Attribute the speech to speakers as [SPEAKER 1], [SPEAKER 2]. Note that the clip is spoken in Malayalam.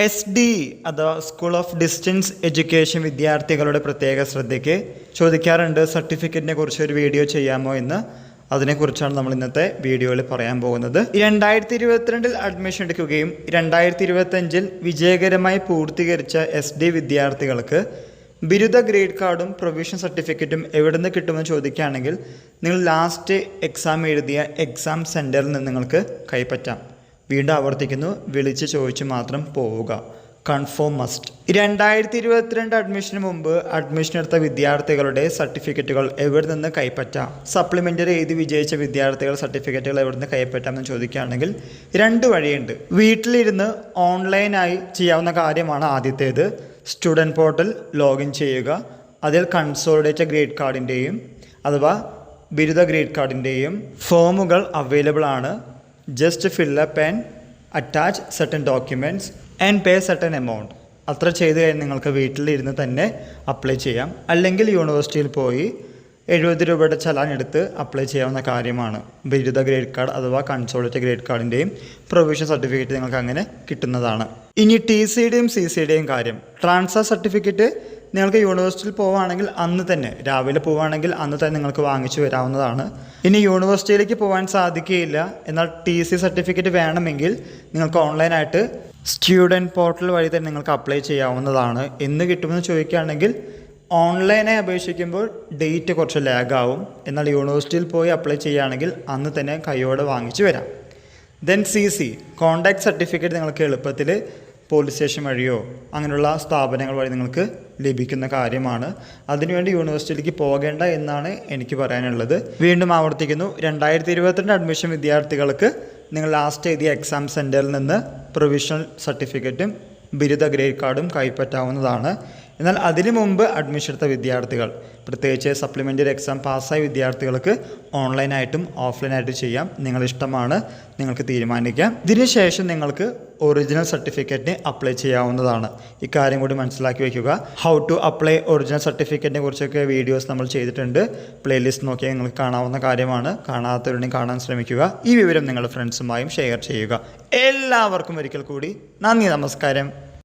[SPEAKER 1] SD അഥവാ സ്കൂൾ ഓഫ് ഡിസ്റ്റൻസ് എഡ്യൂക്കേഷൻ വിദ്യാർത്ഥികളുടെ പ്രത്യേക ശ്രദ്ധയ്ക്ക് ചോദിക്കാറുണ്ട്, സർട്ടിഫിക്കറ്റിനെ കുറിച്ച് ഒരു വീഡിയോ ചെയ്യാമോ എന്ന്. അതിനെക്കുറിച്ചാണ് നമ്മൾ ഇന്നത്തെ വീഡിയോയിൽ പറയാൻ പോകുന്നത്. 2022 അഡ്മിഷൻ എടുക്കുകയും 2025 വിജയകരമായി പൂർത്തീകരിച്ച SD വിദ്യാർത്ഥികൾക്ക് ബിരുദ ഗ്രേഡ് കാർഡും പ്രൊവിഷൻ സർട്ടിഫിക്കറ്റും എവിടെ നിന്ന് കിട്ടുമെന്ന് ചോദിക്കുകയാണെങ്കിൽ നിങ്ങൾ ലാസ്റ്റ് എക്സാം എഴുതിയ എക്സാം സെൻറ്ററിൽ നിന്ന് നിങ്ങൾക്ക് കൈപ്പറ്റാം. വീണ്ടും ആവർത്തിക്കുന്നു, വിളിച്ച് ചോദിച്ച് മാത്രം പോവുക. Confirm must. 2022 അഡ്മിഷന് മുമ്പ് അഡ്മിഷൻ എടുത്ത വിദ്യാർത്ഥികളുടെ സർട്ടിഫിക്കറ്റുകൾ എവിടെ നിന്ന് കൈപ്പറ്റാം? സപ്ലിമെൻ്ററി എഴുതി വിജയിച്ച വിദ്യാർത്ഥികളുടെ സർട്ടിഫിക്കറ്റുകൾ എവിടെ നിന്ന് കൈപ്പറ്റാം എന്ന് ചോദിക്കുകയാണെങ്കിൽ 2 വഴിയുണ്ട്. വീട്ടിലിരുന്ന് ഓൺലൈനായി ചെയ്യാവുന്ന കാര്യമാണ് ആദ്യത്തേത്. സ്റ്റുഡൻറ്റ് പോർട്ടൽ ലോഗിൻ ചെയ്യുക. അതിൽ കൺസോളിഡേറ്റഡ് ഗ്രേഡ് കാർഡിൻ്റെയും അഥവാ ബിരുദ ഗ്രേഡ് കാർഡിൻ്റെയും ഫോമുകൾ അവൈലബിൾ ആണ്. Just fill up and attach certain documents and pay certain amount. അത്ര ചെയ്ത് കഴിഞ്ഞാൽ നിങ്ങൾക്ക് വീട്ടിലിരുന്ന് തന്നെ അപ്ലൈ ചെയ്യാം. അല്ലെങ്കിൽ യൂണിവേഴ്സിറ്റിയിൽ പോയി 70 രൂപയുടെ ചലാൻ എടുത്ത് അപ്ലൈ ചെയ്യാവുന്ന കാര്യമാണ്. ബിരുദ ഗ്രേഡ് കാർഡ് അഥവാ കൺസോളിഡേറ്റഡ് ഗ്രേഡ് കാർഡിൻ്റെയും പ്രൊവിഷൻ സർട്ടിഫിക്കറ്റ് നിങ്ങൾക്ക് അങ്ങനെ കിട്ടുന്നതാണ്. ഇനി TCയുടെയും CCയുടെയും കാര്യം. ട്രാൻസ്ഫർ സർട്ടിഫിക്കറ്റ് നിങ്ങൾക്ക് യൂണിവേഴ്സിറ്റിയിൽ പോവുകയാണെങ്കിൽ അന്ന് തന്നെ, രാവിലെ പോവുകയാണെങ്കിൽ അന്ന് തന്നെ നിങ്ങൾക്ക് വാങ്ങിച്ചു വരാവുന്നതാണ്. ഇനി യൂണിവേഴ്സിറ്റിയിലേക്ക് പോകാൻ സാധിക്കുകയില്ല, എന്നാൽ TC സർട്ടിഫിക്കറ്റ് വേണമെങ്കിൽ നിങ്ങൾക്ക് ഓൺലൈനായിട്ട് സ്റ്റുഡൻറ്റ് പോർട്ടൽ വഴി തന്നെ നിങ്ങൾക്ക് അപ്ലൈ ചെയ്യാവുന്നതാണ്. എന്ന് കിട്ടുമെന്ന് ചോദിക്കുകയാണെങ്കിൽ ഓൺലൈനായി അപേക്ഷിക്കുമ്പോൾ ഡേറ്റ് കുറച്ച് ലാഗാവും, എന്നാൽ യൂണിവേഴ്സിറ്റിയിൽ പോയി അപ്ലൈ ചെയ്യുകയാണെങ്കിൽ അന്ന് തന്നെ കൈയോടെ വാങ്ങിച്ചു വരാം. ദെൻ CC കോണ്ടാക്ട് സർട്ടിഫിക്കറ്റ് നിങ്ങൾക്ക് എളുപ്പത്തിൽ പോലീസ് സ്റ്റേഷൻ വഴിയോ അങ്ങനെയുള്ള സ്ഥാപനങ്ങൾ വഴി നിങ്ങൾക്ക് ലഭിക്കുന്ന കാര്യമാണ്. അതിനുവേണ്ടി യൂണിവേഴ്സിറ്റിയിലേക്ക് പോകേണ്ട എന്നാണ് എനിക്ക് പറയാനുള്ളത്. വീണ്ടും ആവർത്തിക്കുന്നു, 2022 അഡ്മിഷൻ വിദ്യാർത്ഥികൾക്ക് നിങ്ങൾ ലാസ്റ്റ് എഴുതിയ എക്സാം സെൻറ്ററിൽ നിന്ന് പ്രൊവിഷണൽ സർട്ടിഫിക്കറ്റും ബിരുദ ഗ്രേഡ് കാർഡും കൈപ്പറ്റാവുന്നതാണ്. എന്നാൽ അതിനു മുമ്പ് അഡ്മിഷൻ എടുത്ത വിദ്യാർത്ഥികൾ, പ്രത്യേകിച്ച് സപ്ലിമെൻ്ററി എക്സാം പാസ്സായ വിദ്യാർത്ഥികൾക്ക് ഓൺലൈനായിട്ടും ഓഫ്ലൈനായിട്ടും ചെയ്യാം. നിങ്ങളിഷ്ടമാണ്, നിങ്ങൾക്ക് തീരുമാനിക്കാം. ഇതിനുശേഷം നിങ്ങൾക്ക് ഒറിജിനൽ സർട്ടിഫിക്കറ്റിന് അപ്ലൈ ചെയ്യാവുന്നതാണ്. ഇക്കാര്യം കൂടി മനസ്സിലാക്കി വയ്ക്കുക. ഹൗ ടു അപ്ലൈ ഒറിജിനൽ സർട്ടിഫിക്കറ്റിനെ കുറിച്ചൊക്കെ വീഡിയോസ് നമ്മൾ ചെയ്തിട്ടുണ്ട്. പ്ലേലിസ്റ്റ് നോക്കിയാൽ നിങ്ങൾക്ക് കാണാവുന്ന കാര്യമാണ്. കാണാത്തവരുണ്ടെങ്കിൽ കാണാൻ ശ്രമിക്കുക. ഈ വിവരം നിങ്ങളുടെ ഫ്രണ്ട്സുമായും ഷെയർ ചെയ്യുക. എല്ലാവർക്കും ഒരിക്കൽ കൂടി നന്ദി, നമസ്കാരം.